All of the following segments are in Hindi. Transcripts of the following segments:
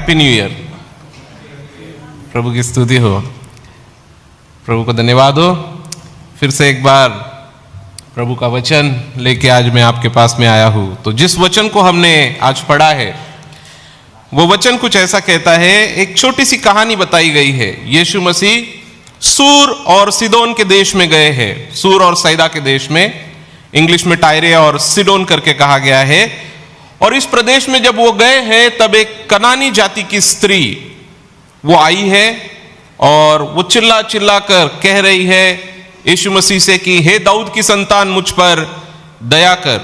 Happy new year. प्रभु की स्तुति हो, प्रभु को धन्यवाद हो। फिर से एक बार प्रभु का वचन लेके आज मैं आपके पास में आया हूं। तो जिस वचन को हमने आज पढ़ा है वो वचन कुछ ऐसा कहता है, एक छोटी सी कहानी बताई गई है। यीशु मसीह सूर और सिदोन के देश में गए हैं, सूर और सैदा के देश में, इंग्लिश में टायरे और सिडोन करके कहा गया है। और इस प्रदेश में जब वो गए हैं तब एक कनानी जाति की स्त्री वो आई है और वो चिल्ला चिल्ला कर कह रही है यीशु मसीह से कि हे दाऊद की संतान मुझ पर दया कर।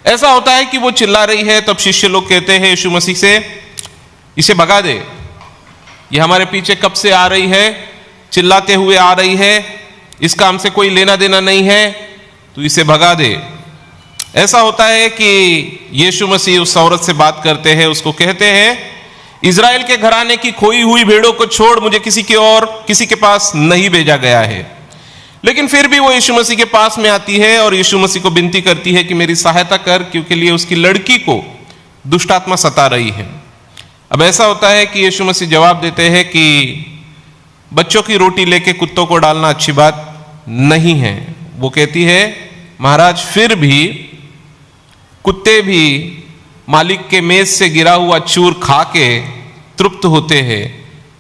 ऐसा होता है कि वो चिल्ला रही है, तब शिष्य लोग कहते हैं यीशु मसीह से इसे भगा दे, ये हमारे पीछे कब से आ रही है, चिल्लाते हुए आ रही है, इसका हमसे कोई लेना देना नहीं है, तो इसे भगा दे। ऐसा होता है कि यीशु मसीह उस औरत से बात करते हैं, उसको कहते हैं इज़राइल के घराने की खोई हुई भेड़ों को छोड़ मुझे किसी के पास नहीं भेजा गया है। लेकिन फिर भी वो यीशु मसीह के पास में आती है और यीशु मसीह को विनती करती है कि मेरी सहायता कर, क्योंकि लिए उसकी लड़की को दुष्ट आत्मा सता रही है। अब ऐसा होता है कि यीशु मसीह जवाब देते हैं कि बच्चों की रोटी लेके कुत्तों को डालना अच्छी बात नहीं है। वो कहती है महाराज फिर भी कुत्ते भी मालिक के मेज से गिरा हुआ चूर खा के तृप्त होते हैं।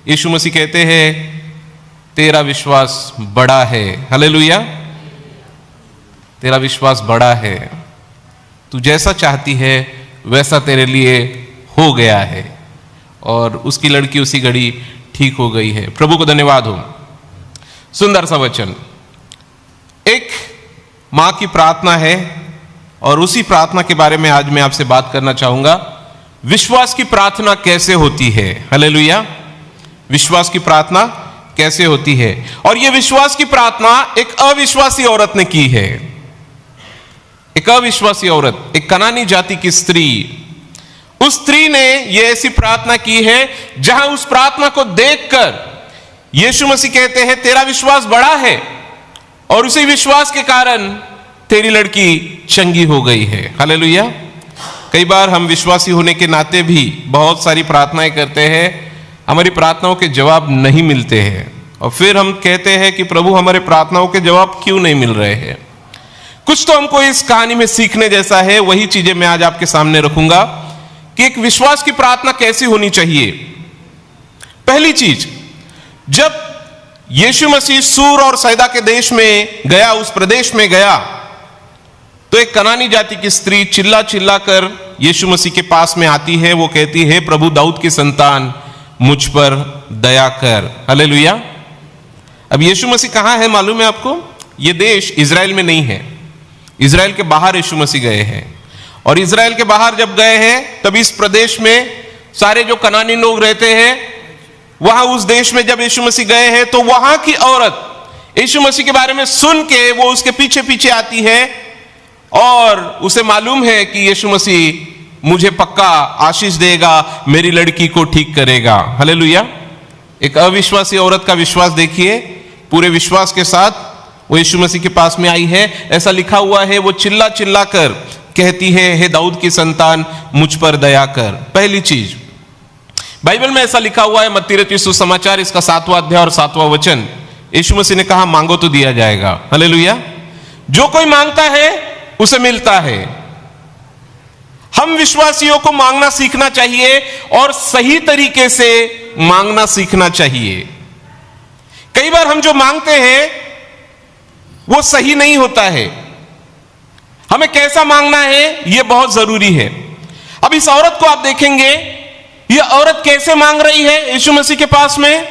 यीशु मसीह कहते हैं तेरा विश्वास बड़ा है, हालेलुया, तेरा विश्वास बड़ा है, तू जैसा चाहती है वैसा तेरे लिए हो गया है। और उसकी लड़की उसी घड़ी ठीक हो गई है। प्रभु को धन्यवाद हो। सुंदर सा वचन, एक मां की प्रार्थना है और उसी प्रार्थना के बारे में आज मैं आपसे बात करना चाहूंगा। विश्वास की प्रार्थना कैसे होती है, हालेलुया, विश्वास की प्रार्थना कैसे होती है। और यह विश्वास की प्रार्थना एक अविश्वासी औरत ने की है। एक अविश्वासी औरत, एक कनानी जाति की स्त्री, उस स्त्री ने यह ऐसी प्रार्थना की है जहां उस प्रार्थना को देखकर यीशु मसीह कहते हैं तेरा विश्वास बड़ा है और उसी विश्वास के कारण तेरी लड़की चंगी हो गई है, हालेलुया। कई बार हम विश्वासी होने के नाते भी बहुत सारी प्रार्थनाएं करते हैं, हमारी प्रार्थनाओं के जवाब नहीं मिलते हैं और फिर हम कहते हैं कि प्रभु हमारे प्रार्थनाओं के जवाब क्यों नहीं मिल रहे हैं। कुछ तो हमको इस कहानी में सीखने जैसा है, वही चीजें मैं आज आपके सामने रखूंगा कि एक विश्वास की प्रार्थना कैसी होनी चाहिए। पहली चीज, जब यीशु मसीह सूर और सैदा के देश में गया, उस प्रदेश में गया, तो एक कनानी जाति की स्त्री चिल्ला चिल्ला कर यीशु मसीह के पास में आती है। वो कहती है प्रभु दाऊद की संतान मुझ पर दया कर, हालेलुया। अब यीशु मसीह कहां है मालूम है आपको? यह देश इज़राइल में नहीं है, इज़राइल के बाहर यीशु मसीह गए हैं। और इज़राइल के बाहर जब गए हैं तब इस प्रदेश में सारे जो कनानी लोग रहते हैं, वहां उस देश में जब यीशु मसीह गए हैं तो वहां की औरत यीशु मसीह के बारे में सुन के वो उसके पीछे पीछे आती है और उसे मालूम है कि यीशु मसीह मुझे पक्का आशीष देगा, मेरी लड़की को ठीक करेगा, हालेलुया। एक अविश्वासी औरत का विश्वास देखिए, पूरे विश्वास के साथ वो यीशु मसीह के पास में आई है। ऐसा लिखा हुआ है वो चिल्ला चिल्ला कर कहती है हे दाऊद की संतान मुझ पर दया कर। पहली चीज, बाइबल में ऐसा लिखा हुआ है, मत्ती रचित सुसमाचार इसका 7वां अध्याय और 7वां वचन, यीशु मसीह ने कहा मांगो तो दिया जाएगा, हालेलुया। जो कोई मांगता है उसे मिलता है। हम विश्वासियों को मांगना सीखना चाहिए और सही तरीके से मांगना सीखना चाहिए। कई बार हम जो मांगते हैं वो सही नहीं होता है। हमें कैसा मांगना है यह बहुत जरूरी है। अब इस औरत को आप देखेंगे, यह औरत कैसे मांग रही है यीशु मसीह के पास में।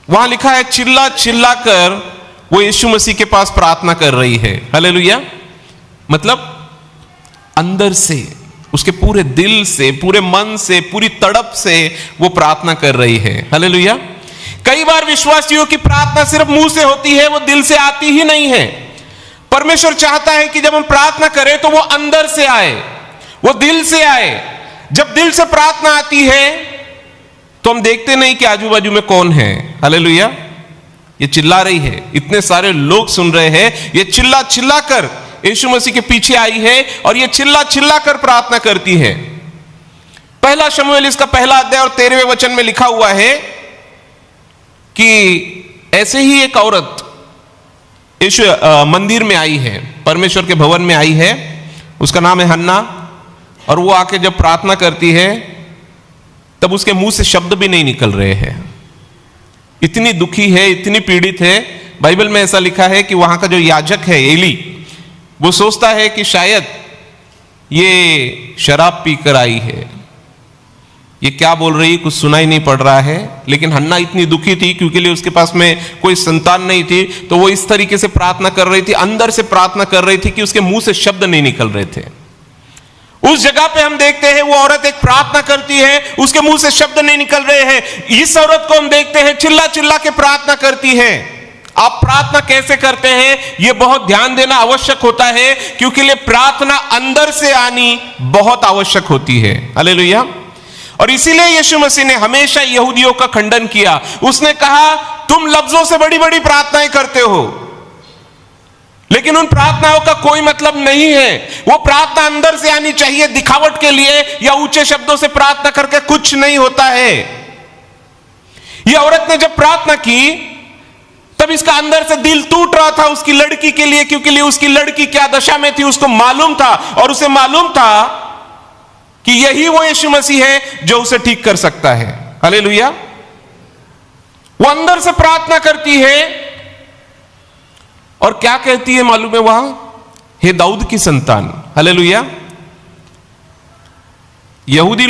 वहां लिखा है चिल्ला चिल्ला कर वो यीशु मसीह के पास प्रार्थना कर रही है, हालेलुया। मतलब अंदर से, उसके पूरे दिल से, पूरे मन से, पूरी तड़प से वो प्रार्थना कर रही है, हालेलुया। कई बार विश्वासियों की प्रार्थना सिर्फ मुंह से होती है, वो दिल से आती ही नहीं है। परमेश्वर चाहता है कि जब हम प्रार्थना करें तो वो अंदर से आए, वो दिल से आए। जब दिल से प्रार्थना आती है तो हम देखते नहीं कि आजू बाजू में कौन है, हालेलुया। ये चिल्ला रही है, इतने सारे लोग सुन रहे हैं, ये चिल्ला चिल्ला कर यीशु मसीह के पीछे आई है और ये चिल्ला चिल्ला कर प्रार्थना करती है। पहला शमूएल इसका पहला अध्याय और 13वें वचन में लिखा हुआ है कि ऐसे ही एक औरत यीशु मंदिर में आई है, परमेश्वर के भवन में आई है, उसका नाम है हन्ना। और वो आके जब प्रार्थना करती है तब उसके मुंह से शब्द भी नहीं निकल रहे हैं। इतनी दुखी है, इतनी पीड़ित है। बाइबल में ऐसा लिखा है कि वहां का जो याजक है एली, वो सोचता है कि शायद ये शराब पीकर आई है, ये क्या बोल रही, कुछ सुनाई नहीं पड़ रहा है। लेकिन हन्ना इतनी दुखी थी क्योंकि लिए उसके पास में कोई संतान नहीं थी, तो वो इस तरीके से प्रार्थना कर रही थी, अंदर से प्रार्थना कर रही थी कि उसके मुंह से शब्द नहीं निकल रहे थे। उस जगह पे हम देखते हैं वो औरत एक प्रार्थना करती है, उसके मुंह से शब्द नहीं निकल रहे हैं। इस औरत को हम देखते हैं चिल्ला चिल्ला के प्रार्थना करती है। आप प्रार्थना कैसे करते हैं यह बहुत ध्यान देना आवश्यक होता है, क्योंकि लिए प्रार्थना अंदर से आनी बहुत आवश्यक होती है। हालेलुया। और इसीलिए यीशु मसीह ने हमेशा यहूदियों का खंडन किया। उसने कहा तुम लफ्जों से बड़ी बड़ी प्रार्थनाएं करते हो, लेकिन उन प्रार्थनाओं का कोई मतलब नहीं है। वो प्रार्थना अंदर से आनी चाहिए, दिखावट के लिए या ऊंचे शब्दों से प्रार्थना करके कुछ नहीं होता है। यह औरत ने जब प्रार्थना की तब इसका अंदर से दिल टूट रहा था उसकी लड़की के लिए, क्योंकि लिए उसकी लड़की क्या दशा में थी उसको मालूम था, और उसे मालूम था कि यही वो यीशु मसीह है जो उसे ठीक कर सकता है। हालेलुया। वो अंदर से प्रार्थना करती है और क्या कहती है मालूम है वहां, हे दाऊद की संतान। हालेलुया। यहूदी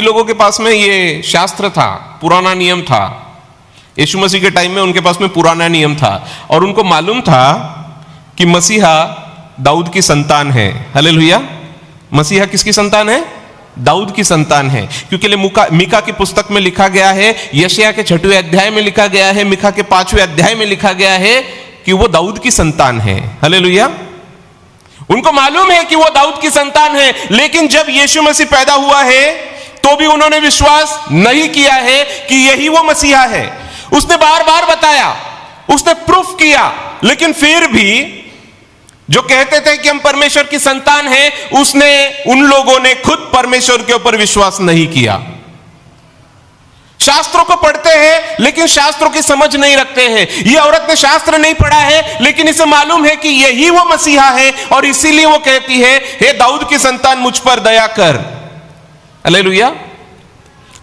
लोगों के पास में ये शास्त्र था, पुराना नियम था। यीशु मसीह के टाइम में उनके पास में पुराना नियम था और उनको मालूम था कि मसीहा दाऊद की संतान है। हालेलुया। मसीहा किसकी संतान है? दाऊद की संतान है, क्योंकि मीका की पुस्तक में लिखा गया है, यशायाह के 6वें अध्याय में लिखा गया है, मीका के 5वें अध्याय में लिखा गया है कि वो दाऊद की संतान है। हालेलुया। उनको मालूम है कि वो दाऊद की संतान है, लेकिन जब यीशु मसीह पैदा हुआ है तो भी उन्होंने विश्वास नहीं किया है कि यही वो मसीहा है। उसने बार बार बताया, उसने प्रूफ किया, लेकिन फिर भी जो कहते थे कि हम परमेश्वर की संतान हैं, उन लोगों ने खुद परमेश्वर के ऊपर विश्वास नहीं किया। शास्त्रों को पढ़ते हैं लेकिन शास्त्रों की समझ नहीं रखते हैं। यह औरत ने शास्त्र नहीं पढ़ा है, लेकिन इसे मालूम है कि यही वो मसीहा है, और इसीलिए वो कहती है, हे दाऊद की संतान मुझ पर दया कर। हालेलुया।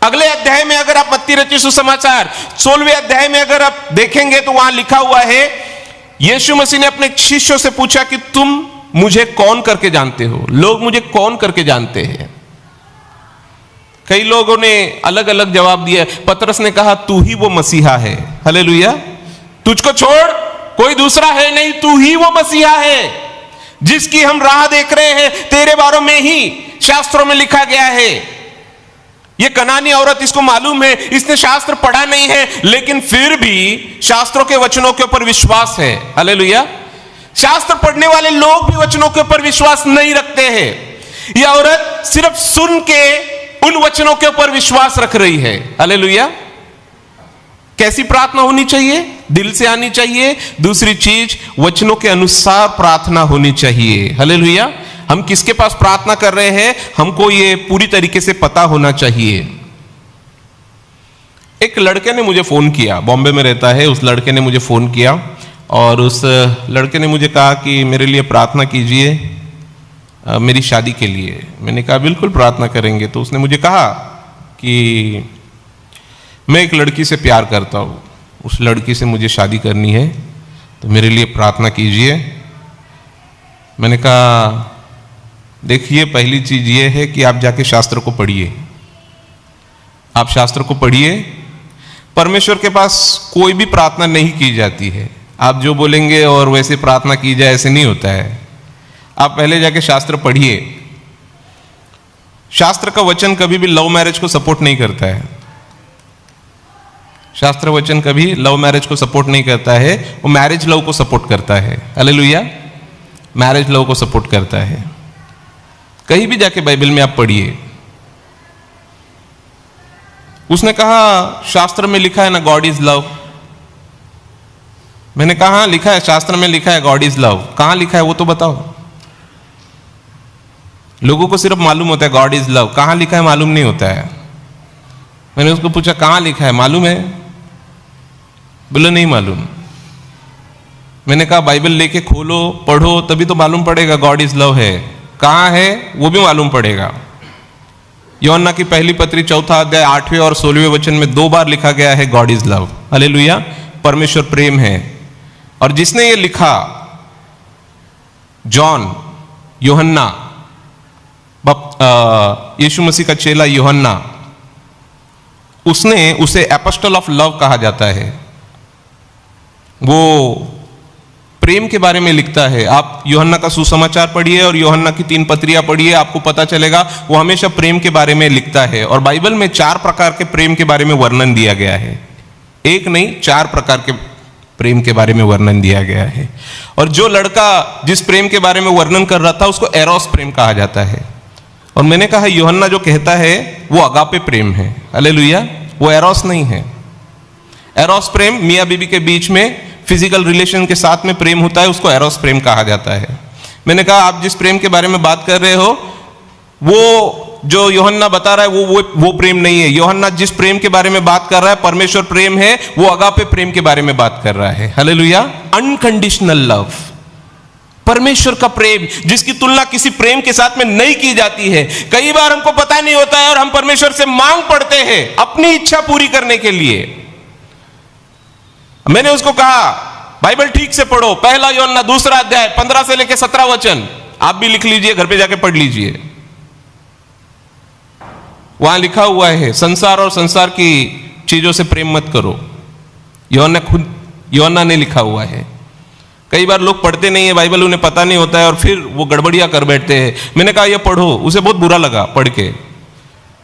अगले अध्याय में अगर आप मत्ती रचित सुसमाचार 16वें अध्याय में अगर आप देखेंगे तो वहां लिखा हुआ है, यीशु मसीह ने अपने शिष्यों से पूछा कि तुम मुझे कौन करके जानते हो, लोग मुझे कौन करके जानते हैं। कई लोगों ने अलग अलग जवाब दिया। पतरस ने कहा तू ही वो मसीहा है। हालेलुया। तुझको छोड़ कोई दूसरा है नहीं, तू ही वो मसीहा है जिसकी हम राह देख रहे हैं। तेरे बारे में ही शास्त्रों में लिखा गया है। ये कनानी औरत, इसको मालूम है, इसने शास्त्र पढ़ा नहीं है, लेकिन फिर भी शास्त्रों के वचनों के ऊपर विश्वास है। हालेलुया। शास्त्र पढ़ने वाले लोग भी वचनों के ऊपर विश्वास नहीं रखते हैं। यह औरत सिर्फ सुन के उन वचनों के ऊपर विश्वास रख रही है। हालेलुया। कैसी प्रार्थना होनी चाहिए? दिल से आनी चाहिए। दूसरी चीज, वचनों के अनुसार प्रार्थना होनी चाहिए। हालेलुया। हम किसके पास प्रार्थना कर रहे हैं, हमको ये पूरी तरीके से पता होना चाहिए। एक लड़के ने मुझे फोन किया, बॉम्बे में रहता है। उस लड़के ने मुझे फोन किया और उस लड़के ने मुझे कहा कि मेरे लिए प्रार्थना कीजिए, मेरी शादी के लिए। मैंने कहा बिल्कुल प्रार्थना करेंगे। तो उसने मुझे कहा कि मैं एक लड़की से प्यार करता हूँ, उस लड़की से मुझे शादी करनी है, तो मेरे लिए प्रार्थना कीजिए। मैंने कहा देखिए, पहली चीज ये है कि आप जाके शास्त्र को पढ़िए। आप शास्त्र को पढ़िए। परमेश्वर के पास कोई भी प्रार्थना नहीं की जाती है। आप जो बोलेंगे और वैसे प्रार्थना की जाए, ऐसे नहीं होता है। आप पहले जाके शास्त्र पढ़िए। शास्त्र का वचन कभी भी लव मैरिज को सपोर्ट नहीं करता है। शास्त्र वचन कभी लव मैरिज को सपोर्ट नहीं करता है, वो मैरिज लव को सपोर्ट करता है। हालेलुया। मैरिज लव को सपोर्ट करता है। कहीं भी जाके बाइबल में आप पढ़िए। उसने कहा शास्त्र में लिखा है ना गॉड इज लव। मैंने कहा हाँ लिखा है, शास्त्र में लिखा है गॉड इज लव। कहां लिखा है वो तो बताओ। लोगों को सिर्फ मालूम होता है गॉड इज लव, कहाँ लिखा है मालूम नहीं होता है। मैंने उसको पूछा कहाँ लिखा है, मालूम है? बोले नहीं मालूम। मैंने कहा बाइबल लेके खोलो पढ़ो तभी तो मालूम पड़ेगा गॉड इज लव है, कहाँ है वो भी मालूम पड़ेगा। यूहन्ना की पहली पत्री 4 अध्याय 8वें और 16वें वचन में 2 बार लिखा गया है गॉड इज लव, हालेलुया, परमेश्वर प्रेम है। और जिसने ये लिखा जॉन, यूहन्ना, यीशु मसीह का चेला यूहन्ना, उसने उसे एपोस्टल ऑफ लव कहा जाता है। वो प्रेम के बारे में लिखता है। आप यूहन्ना का सुसमाचार पढ़िए और यूहन्ना की 3 पत्रियां पढ़िए, आपको पता चलेगा वो हमेशा प्रेम के बारे में लिखता है। और बाइबल में 4 प्रकार के प्रेम के बारे में वर्णन दिया गया है, एक नहीं 4 प्रकार के प्रेम के बारे में वर्णन दिया गया है। और जो लड़का जिस प्रेम के बारे में वर्णन कर रहा था उसको एरोस प्रेम कहा जाता है। और मैंने कहा यूहन्ना जो कहता है वो अगापे प्रेम है, हालेलुया, वो एरोस नहीं है। एरोस प्रेम मियां बीबी के बीच में फिजिकल रिलेशन के साथ में प्रेम होता है, उसको एरोस प्रेम कहा जाता है। मैंने कहा आप जिस प्रेम के बारे में बात कर रहे हो वो जो यूहन्ना बता रहा है वो प्रेम नहीं है। यूहन्ना जिस प्रेम के बारे में बात कर रहा है परमेश्वर प्रेम है, वो अगापे प्रेम के बारे में बात कर रहा है, हालेलुया, अनकंडीशनल लव, परमेश्वर का प्रेम जिसकी तुलना किसी प्रेम के साथ में नहीं की जाती है। कई बार हमको पता नहीं होता है और हम परमेश्वर से मांग पड़ते हैं अपनी इच्छा पूरी करने के लिए। मैंने उसको कहा बाइबल ठीक से पढ़ो, पहला यूहन्ना 2 अध्याय 15 से लेकर 17 वचन, आप भी लिख लीजिए, घर पे जाके पढ़ लीजिए। वहां लिखा हुआ है संसार और संसार की चीजों से प्रेम मत करो। यूहन्ना ने लिखा हुआ है। कई बार लोग पढ़ते नहीं है बाइबल, उन्हें पता नहीं होता है और फिर वो गड़बड़ियां कर बैठते हैं। मैंने कहा ये पढ़ो, उसे बहुत बुरा लगा पढ़ के,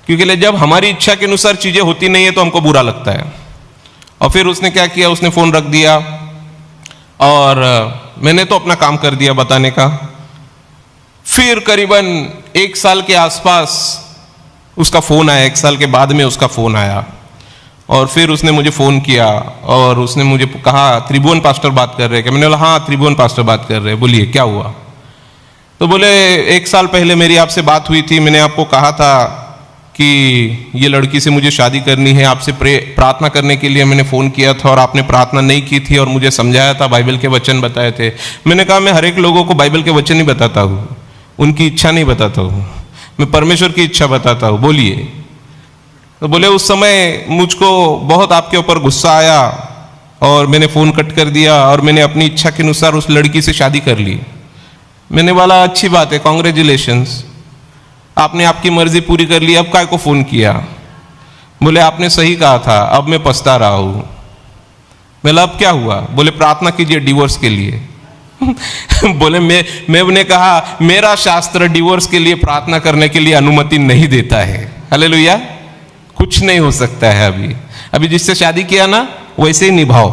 क्योंकि जब हमारी इच्छा के अनुसार चीजें होती नहीं है तो हमको बुरा लगता है। और फिर उसने क्या किया, उसने फोन रख दिया और मैंने तो अपना काम कर दिया बताने का। फिर करीबन 1 साल के आसपास उसका फोन आया, 1 साल के बाद में उसका फोन आया और फिर उसने मुझे फोन किया और उसने मुझे कहा त्रिभुवन पास्टर बात कर रहे हैं क्या? मैंने बोला हाँ त्रिभुवन पास्टर बात कर रहे हैं, बोलिए क्या हुआ? तो बोले 1 साल पहले मेरी आपसे बात हुई थी, मैंने आपको कहा था कि ये लड़की से मुझे शादी करनी है, आपसे प्रार्थना करने के लिए मैंने फ़ोन किया था और आपने प्रार्थना नहीं की थी और मुझे समझाया था, बाइबल के वचन बताए थे। मैंने कहा मैं हर एक लोगों को बाइबल के वचन नहीं बताता हूँ, उनकी इच्छा नहीं बताता हूँ, मैं परमेश्वर की इच्छा बताता हूँ, बोलिए। तो बोले उस समय मुझको बहुत आपके ऊपर गुस्सा आया और मैंने फ़ोन कट कर दिया और मैंने अपनी इच्छा के अनुसार उस लड़की से शादी कर ली। मैंने बोला अच्छी बात है, कॉन्ग्रेचुलेशंस, आपने आपकी मर्जी पूरी कर ली, अब काय को फोन किया? बोले आपने सही कहा था, अब मैं पछता रहा हूं। बोला अब क्या हुआ? बोले प्रार्थना कीजिए डिवोर्स के लिए। बोले मैं उन्हें कहा मेरा शास्त्र डिवोर्स के लिए प्रार्थना करने के लिए अनुमति नहीं देता है। हालेलुया, कुछ नहीं हो सकता है। अभी जिससे शादी किया ना वैसे ही निभाओ।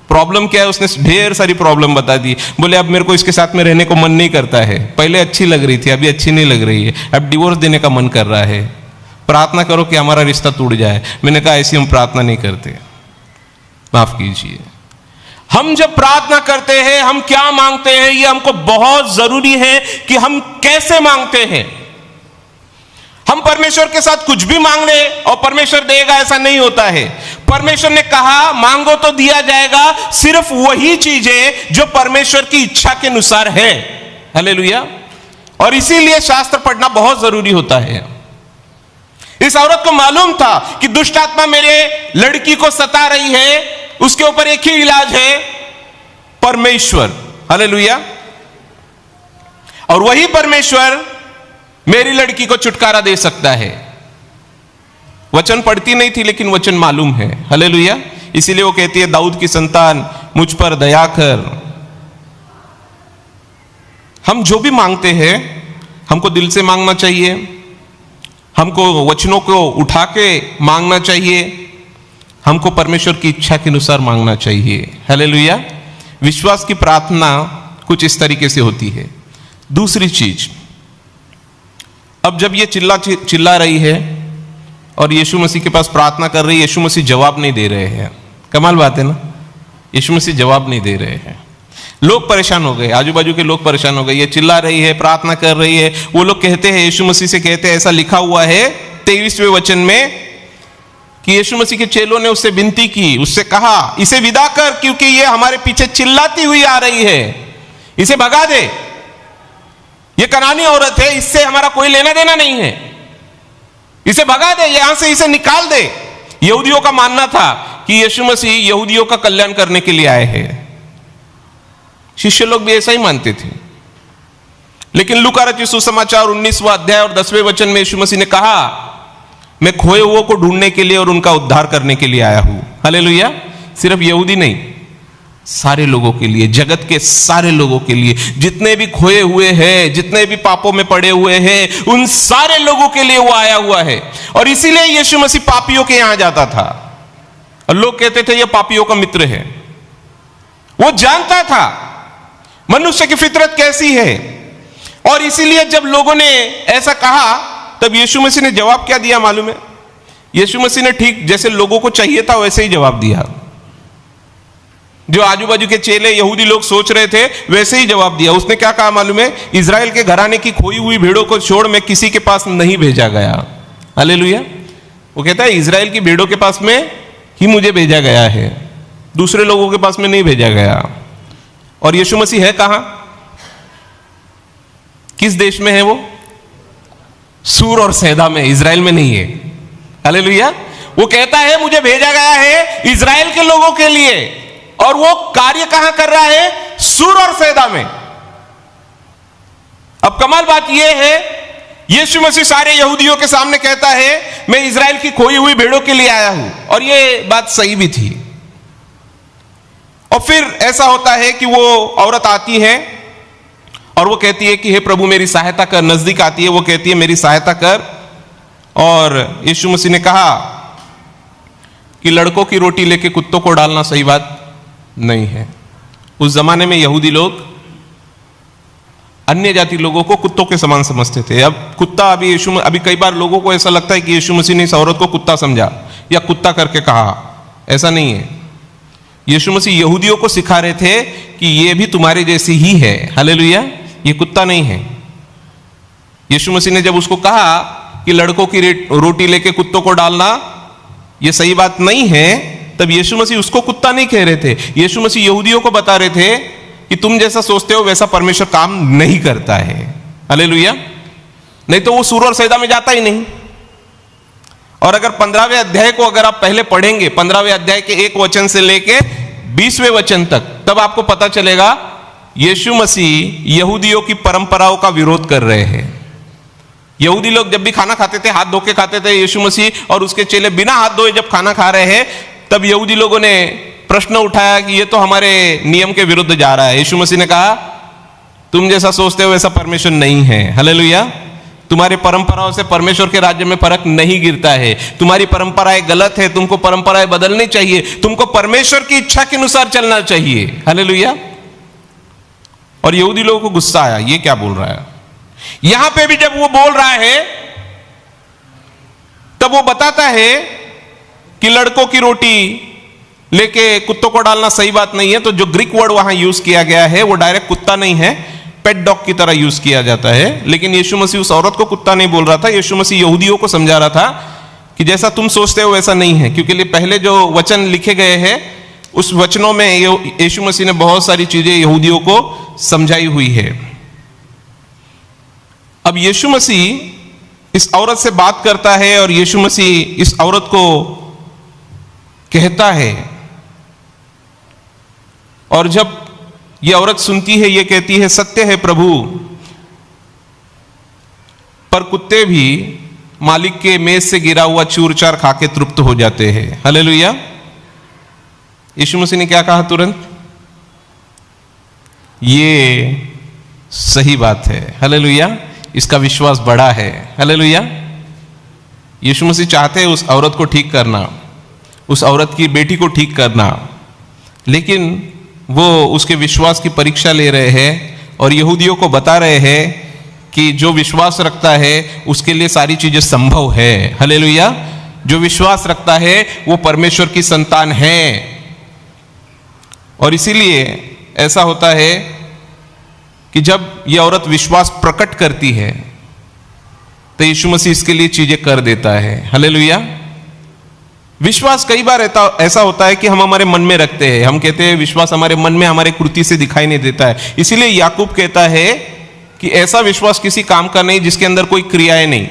प्रॉब्लम क्या है? उसने ढेर सारी प्रॉब्लम बता दी। बोले अब मेरे को इसके साथ में रहने को मन नहीं करता है, पहले अच्छी लग रही थी अभी अच्छी नहीं लग रही है, अब डिवोर्स देने का मन कर रहा है, प्रार्थना करो कि हमारा रिश्ता टूट जाए। मैंने कहा ऐसी हम प्रार्थना नहीं करते, माफ कीजिए। हम जब प्रार्थना करते हैं हम क्या मांगते हैं ये हमको बहुत जरूरी है कि हम कैसे मांगते हैं। हम परमेश्वर के साथ कुछ भी मांग ले और परमेश्वर देगा ऐसा नहीं होता है। परमेश्वर ने कहा मांगो तो दिया जाएगा, सिर्फ वही चीजें जो परमेश्वर की इच्छा के अनुसार है। हालेलुया। और इसीलिए शास्त्र पढ़ना बहुत जरूरी होता है। इस औरत को मालूम था कि दुष्ट आत्मा मेरे लड़की को सता रही है, उसके ऊपर एक ही इलाज है, परमेश्वर। हालेलुया। और वही परमेश्वर मेरी लड़की को छुटकारा दे सकता है। वचन पढ़ती नहीं थी लेकिन वचन मालूम है। हालेलुया। इसीलिए वो कहती है दाऊद की संतान मुझ पर दया कर। हम जो भी मांगते हैं हमको दिल से मांगना चाहिए, हमको वचनों को उठा के मांगना चाहिए, हमको परमेश्वर की इच्छा के अनुसार मांगना चाहिए। हालेलुया। विश्वास की प्रार्थना कुछ इस तरीके से होती है। दूसरी चीज, अब जब ये चिल्ला रही है और यीशु मसीह के पास प्रार्थना कर रही है, यीशु मसीह जवाब नहीं दे रहे हैं। कमाल बात है ना, यीशु मसीह जवाब नहीं दे रहे हैं। लोग परेशान हो गए, आजू बाजू के लोग परेशान हो गए। ये चिल्ला रही है, प्रार्थना कर रही है। वो लोग कहते हैं, यीशु मसीह से कहते हैं, ऐसा लिखा हुआ है 23वें वचन में कि यीशु मसीह के चेलों ने उससे विनती की, उससे कहा इसे विदा कर, क्योंकि ये हमारे पीछे चिल्लाती हुई आ रही है, इसे भगा दे। ये कनानी औरत है, इससे हमारा कोई लेना देना नहीं है, इसे भगा दे, यहां से इसे निकाल दे। यहूदियों का मानना था कि यीशु मसीह यहूदियों का कल्याण करने के लिए आए हैं। शिष्य लोग भी ऐसा ही मानते थे। लेकिन लूका रचित सुसमाचार 19वां अध्याय और 10वें वचन में यीशु मसीह ने कहा, मैं खोए हुओं को ढूंढने के लिए और उनका उद्धार करने के लिए आया हूं। हालेलुया। सिर्फ यहूदी नहीं, सारे लोगों के लिए, जगत के सारे लोगों के लिए, जितने भी खोए हुए हैं, जितने भी पापों में पड़े हुए हैं, उन सारे लोगों के लिए वो आया हुआ है। और इसीलिए यीशु मसीह पापियों के यहां जाता था और लोग कहते थे ये पापियों का मित्र है। वो जानता था मनुष्य की फितरत कैसी है। और इसीलिए जब लोगों ने ऐसा कहा, तब यीशु मसीह ने जवाब क्या दिया मालूम है? यीशु मसीह ने ठीक जैसे लोगों को चाहिए था वैसे ही जवाब दिया। जो आजू बाजू के चेले यहूदी लोग सोच रहे थे वैसे ही जवाब दिया। उसने क्या कहा मालूम है? इज़राइल के घराने की खोई हुई भेड़ों को छोड़ मैं किसी के पास नहीं भेजा गया। हालेलुया। वो कहता है इज़राइल की भेड़ों के पास में ही मुझे भेजा गया है, दूसरे लोगों के पास में नहीं भेजा गया। और यीशु मसीह है कहां? किस देश में है वो? सूर और सैदा में, इज़राइल में नहीं है। हालेलुया। वो कहता है मुझे भेजा गया है इज़राइल के लोगों के लिए, और वो कार्य कहां कर रहा है? सूर और सैदा में। अब कमाल बात यह है, यीशु मसीह सारे यहूदियों के सामने कहता है मैं इज़राइल की खोई हुई भेड़ों के लिए आया हूं, और ये बात सही भी थी। और फिर ऐसा होता है कि वो औरत आती है और वो कहती है कि हे प्रभु मेरी सहायता कर। नजदीक आती है, वो कहती है मेरी सहायता कर। और यीशु मसीह ने कहा कि लड़कों की रोटी लेके कुत्तों को डालना सही बात नहीं है। उस जमाने में यहूदी लोग अन्य जाति लोगों को कुत्तों के समान समझते थे। अब कुत्ता अभी कई बार लोगों को ऐसा लगता है कि यीशु मसीह ने इस औरत को कुत्ता समझा या कुत्ता करके कहा। ऐसा नहीं है। यीशु मसीह यहूदियों को सिखा रहे थे कि ये भी तुम्हारे जैसी ही है। हालेलुया। ये कुत्ता नहीं है। यीशु मसीह ने जब उसको कहा कि लड़कों की रोटी लेके कुत्तों को डालना ये सही बात नहीं है, तब यीशु मसीह उसको कुत्ता नहीं कह रहे थे। यीशु मसीह यहूदियों को बता रहे थे कि तुम जैसा सोचते हो वैसा परमेश्वर काम नहीं करता है। हालेलुया। नहीं तो वो सूर और सैदा में जाता ही नहीं। और अगर 15वें अध्याय को अगर आप पहले पढ़ेंगे, 15वें अध्याय के 1 वचन से लेके 20वें वचन तक, तब आपको पता चलेगा यीशु मसीह यहूदियों की परंपराओं का विरोध कर रहे हैं। यहूदी लोग जब भी खाना खाते थे हाथ धो के खाते थे। यीशु मसीह और उसके चेले बिना हाथ धोए जब खाना खा रहे हैं, तब यहूदी लोगों ने प्रश्न उठाया कि ये तो हमारे नियम के विरुद्ध जा रहा है। यीशु मसीह ने कहा तुम जैसा सोचते हो वैसा परमेश्वर नहीं है। हालेलुया। तुम्हारी परंपराओं से परमेश्वर के राज्य में फर्क नहीं गिरता है। तुम्हारी परंपराएं गलत है, तुमको परंपराएं बदलनी चाहिए, तुमको परमेश्वर की इच्छा के अनुसार चलना चाहिए। हालेलुया। और यहूदी लोगों को गुस्सा आया, ये क्या बोल रहा है। यहां पे भी जब वो बोल रहा है तब वो बताता है कि लड़कों की रोटी लेके कुत्तों को डालना सही बात नहीं है। तो जो ग्रीक वर्ड वहां यूज किया गया है वो डायरेक्ट कुत्ता नहीं है, पेट डॉग की तरह यूज किया जाता है। लेकिन यीशु मसीह उस औरत को कुत्ता नहीं बोल रहा था। यीशु मसीह यहूदियों को समझा रहा था कि जैसा तुम सोचते हो वैसा नहीं है। क्योंकि पहले जो वचन लिखे गए हैं उस वचनों में यीशु मसीह ने बहुत सारी चीजें यहूदियों को समझाई हुई है। अब यीशु मसीह इस औरत से बात करता है और यीशु मसीह इस औरत को कहता है, और जब यह औरत सुनती है ये कहती है सत्य है प्रभु, पर कुत्ते भी मालिक के मेज से गिरा हुआ चूर चार खा के तृप्त हो जाते हैं। हालेलुया। यीशु मसीह ने क्या कहा तुरंत? ये सही बात है। हालेलुया। इसका विश्वास बड़ा है। हालेलुया। यीशु मसीह चाहते हैं उस औरत को ठीक करना, उस औरत की बेटी को ठीक करना, लेकिन वो उसके विश्वास की परीक्षा ले रहे हैं और यहूदियों को बता रहे हैं कि जो विश्वास रखता है उसके लिए सारी चीजें संभव है। हालेलुया। जो विश्वास रखता है वो परमेश्वर की संतान है। और इसीलिए ऐसा होता है कि जब यह औरत विश्वास प्रकट करती है तो यीशु मसीह इसके लिए चीजें कर देता है। हालेलुया। विश्वास कई बार ऐसा होता है कि हम हमारे मन में रखते हैं, हम कहते हैं विश्वास हमारे मन में हमारे कृति से दिखाई नहीं देता है। इसीलिए याकूब कहता है कि ऐसा विश्वास किसी काम का नहीं जिसके अंदर कोई क्रियाएं नहीं,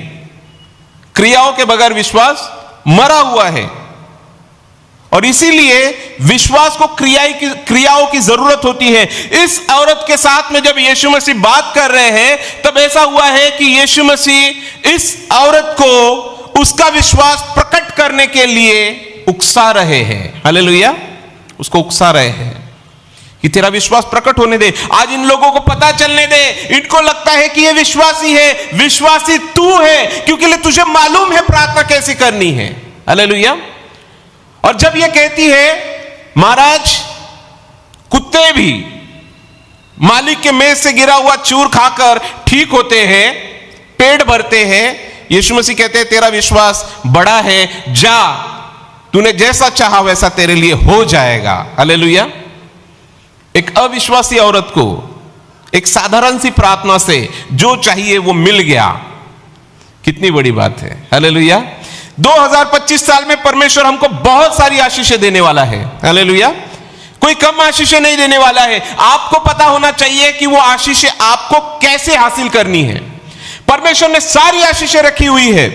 क्रियाओं के बगैर विश्वास मरा हुआ है। और इसीलिए विश्वास को क्रियाओं की जरूरत होती है। इस औरत के साथ में जब यीशु मसीह बात कर रहे हैं तब ऐसा हुआ है कि यीशु मसीह इस औरत को उसका विश्वास प्रकट करने के लिए उकसा रहे हैं। हालेलुया। उसको उकसा रहे हैं कि तेरा विश्वास प्रकट होने दे, आज इन लोगों को पता चलने दे। इनको लगता है कि ये विश्वासी है, विश्वासी तू है, क्योंकि तुझे मालूम है प्रार्थना कैसे करनी है। हालेलुया। और जब ये कहती है महाराज कुत्ते भी मालिक के मेज से गिरा हुआ चूर खाकर ठीक होते हैं, पेट भरते हैं, यीशु मसीह कहते हैं तेरा विश्वास बड़ा है, जा, तूने जैसा चाहा वैसा तेरे लिए हो जाएगा। हालेलुया। एक अविश्वासी औरत को एक साधारण सी प्रार्थना से जो चाहिए वो मिल गया, कितनी बड़ी बात है। हालेलुया। 2025 साल में परमेश्वर हमको बहुत सारी आशीषें देने वाला है। हालेलुया। कोई कम आशीषें नहीं देने वाला है। आपको पता होना चाहिए कि वो आशीषें आपको कैसे हासिल करनी है। परमेश्वर ने सारी आशीषें रखी हुई है,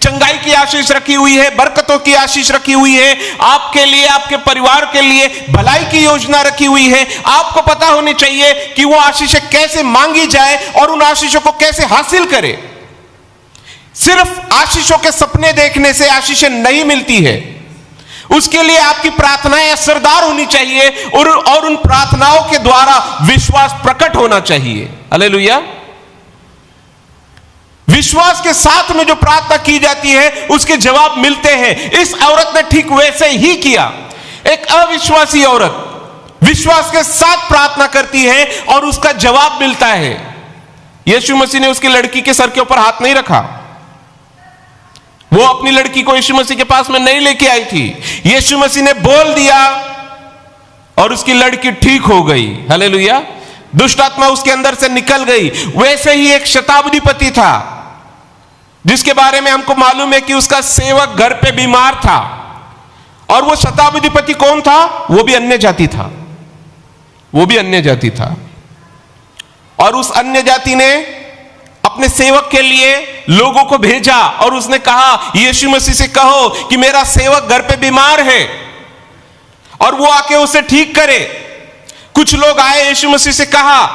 चंगाई की आशीष रखी हुई है, बरकतों की आशीष रखी हुई है, आपके लिए, आपके परिवार के लिए भलाई की योजना रखी हुई है। आपको पता होनी चाहिए कि वो आशीषें कैसे मांगी जाए और उन आशीषों को कैसे हासिल करे। सिर्फ आशीषों के सपने देखने से आशीषें नहीं मिलती है, उसके लिए आपकी प्रार्थनाएं असरदार होनी चाहिए और उन प्रार्थनाओं के द्वारा विश्वास प्रकट होना चाहिए। हालेलुया। विश्वास के साथ में जो प्रार्थना की जाती है उसके जवाब मिलते हैं। इस औरत ने ठीक वैसे ही किया। एक अविश्वासी औरत विश्वास के साथ प्रार्थना करती है और उसका जवाब मिलता है। यीशु मसीह ने उसकी लड़की के सर के ऊपर हाथ नहीं रखा, वो अपनी लड़की को यीशु मसीह के पास में नहीं लेके आई थी। यीशु मसीह ने बोल दिया और उसकी लड़की ठीक हो गई। हालेलुया। दुष्ट आत्मा उसके अंदर से निकल गई। वैसे ही एक शताब्दीपति था जिसके बारे में हमको मालूम है कि उसका सेवक घर पे बीमार था, और वो शताब्दीपति कौन था? वो भी अन्य जाति था, वो भी अन्य जाति था। और उस अन्य जाति ने अपने सेवक के लिए लोगों को भेजा और उसने कहा यीशु मसीह से कहो कि मेरा सेवक घर पे बीमार है और वो आके उसे ठीक करे। कुछ लोग आए, यीशु मसीह से कहा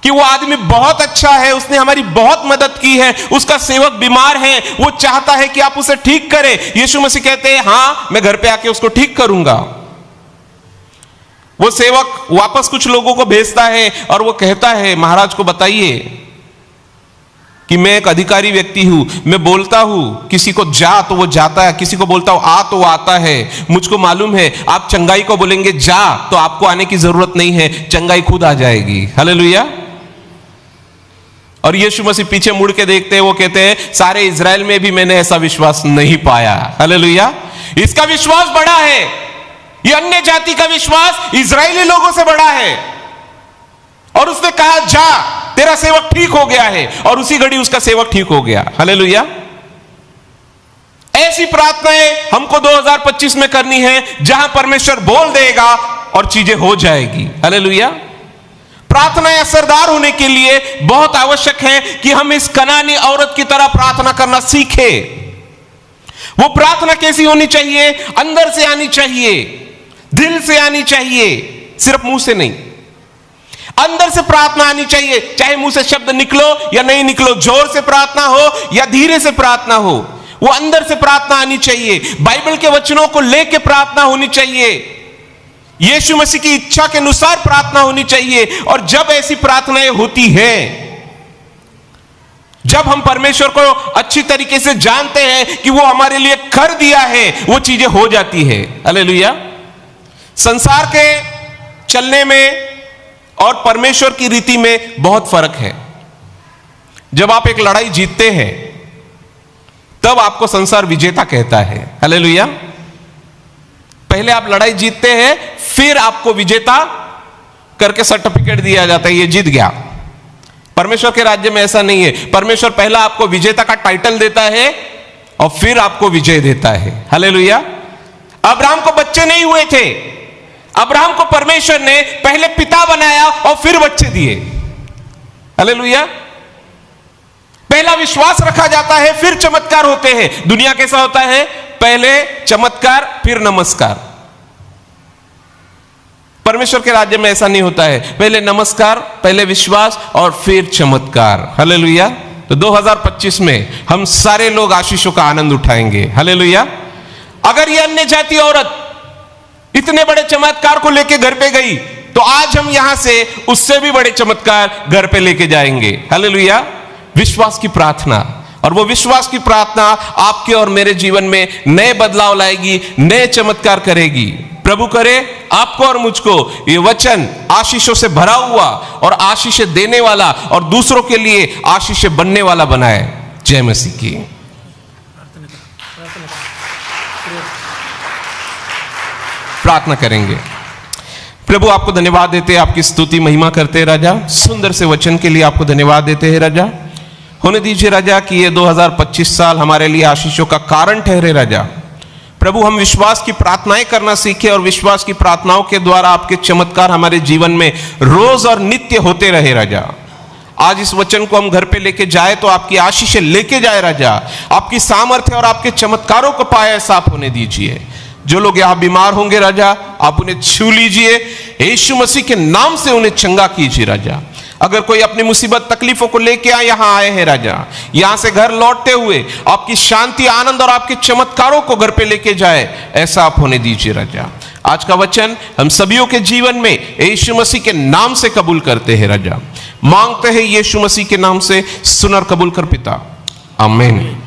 कि वो आदमी बहुत अच्छा है, उसने हमारी बहुत मदद की है, उसका सेवक बीमार है, वो चाहता है कि आप उसे ठीक करें। यीशु मसीह कहते हैं हाँ, मैं घर पे आके उसको ठीक करूंगा। वो सेवक वापस कुछ लोगों को भेजता है और वो कहता है महाराज को बताइए कि मैं एक अधिकारी व्यक्ति हूं, मैं बोलता हूं किसी को जा तो वो जाता है, किसी को बोलता हूं आ तो वो आता है। मुझको मालूम है आप चंगाई को बोलेंगे जा तो आपको आने की जरूरत नहीं है, चंगाई खुद आ जाएगी। हालेलुया। और यीशु मसीह पीछे मुड़ के देखते हैं, वो कहते हैं सारे इजराइल में भी मैंने ऐसा विश्वास नहीं पाया। हालेलुया। इसका विश्वास बड़ा है, ये अन्य जाति का विश्वास इजरायली लोगों से बड़ा है। और उसने कहा जा, तेरा सेवक ठीक हो गया है, और उसी घड़ी उसका सेवक ठीक हो गया। हालेलुया। ऐसी प्रार्थनाएं हमको 2025 में करनी है जहां परमेश्वर बोल देगा और चीजें हो जाएगी। हालेलुया। प्रार्थनाएं असरदार होने के लिए बहुत आवश्यक है कि हम इस कनानी औरत की तरह प्रार्थना करना सीखें। वो प्रार्थना कैसी होनी चाहिए? अंदर से आनी चाहिए, दिल से आनी चाहिए, सिर्फ मुंह से नहीं। अंदर से प्रार्थना आनी चाहिए, चाहे मुंह से शब्द निकलो या नहीं निकलो, जोर से प्रार्थना हो या धीरे से प्रार्थना हो, वो अंदर से प्रार्थना आनी चाहिए। बाइबल के वचनों को लेके प्रार्थना होनी चाहिए, यीशु मसीह की इच्छा के अनुसार प्रार्थना होनी चाहिए। और जब ऐसी प्रार्थनाएं होती हैं, जब हम परमेश्वर को अच्छी तरीके से जानते हैं कि वो हमारे लिए कर दिया है, वो चीजें हो जाती है। हालेलुया। संसार के चलने में और परमेश्वर की रीति में बहुत फर्क है। जब आप एक लड़ाई जीतते हैं तब आपको संसार विजेता कहता है। हालेलुया। पहले आप लड़ाई जीतते हैं, फिर आपको विजेता करके सर्टिफिकेट दिया जाता है, ये जीत गया। परमेश्वर के राज्य में ऐसा नहीं है। परमेश्वर पहला आपको विजेता का टाइटल देता है और फिर आपको विजय देता है। हालेलुया। अब्राहम को बच्चे नहीं हुए थे, अब्राहम को परमेश्वर ने पहले पिता बनाया और फिर बच्चे दिए। हालेलुया। पहला विश्वास रखा जाता है, फिर चमत्कार होते हैं। दुनिया कैसा होता है? पहले चमत्कार फिर नमस्कार। परमेश्वर के राज्य में ऐसा नहीं होता है, पहले नमस्कार, पहले विश्वास और फिर चमत्कार। हालेलुया। तो 2025 में हम सारे लोग आशीषों का आनंद उठाएंगे। हालेलुया। अगर ये अन्य जाति औरत इतने बड़े चमत्कार को लेके घर पे गई, तो आज हम यहां से उससे भी बड़े चमत्कार घर पे लेके जाएंगे। हालेलुया। विश्वास की प्रार्थना, और वो विश्वास की प्रार्थना आपके और मेरे जीवन में नए बदलाव लाएगी, नए चमत्कार करेगी। प्रभु करे आपको और मुझको ये वचन आशीषों से भरा हुआ और आशीषें देने वाला और दूसरों के लिए आशीषें बनने वाला बनाए। जय मसीह की। प्रार्थना करेंगे। प्रभु आपको धन्यवाद देते हैं, आपकी स्तुति महिमा करते हैं राजा। सुंदर से वचन के लिए आपको धन्यवाद देते हैं राजा। होने दीजिए राजा कि ये 2025 साल हमारे लिए आशीषों का कारण ठहरे राजा। प्रभु हम विश्वास की प्रार्थनाएं करना सीखे और विश्वास की प्रार्थनाओं के द्वारा आपके चमत्कार हमारे जीवन में रोज और नित्य होते रहे राजा। आज इस वचन को हम घर पे लेके जाए तो आपकी आशीषें लेके जाए राजा। आपकी सामर्थ्य और आपके चमत्कारों को पाए ऐसा आप होने दीजिए। जो लोग यहां बीमार होंगे राजा, आप उन्हें छू लीजिए, यीशु मसीह के नाम से उन्हें चंगा कीजिए राजा। अगर कोई अपनी मुसीबत तकलीफों को लेके यहां आए हैं राजा, यहां से घर लौटते हुए आपकी शांति, आनंद और आपके चमत्कारों को घर पे लेके जाए ऐसा आप होने दीजिए राजा। आज का वचन हम सभी के जीवन में यीशु मसीह के नाम से कबूल करते हैं राजा। मांगते हैं यीशु मसीह के नाम से, सुन और कबूल कर पिता, आमीन।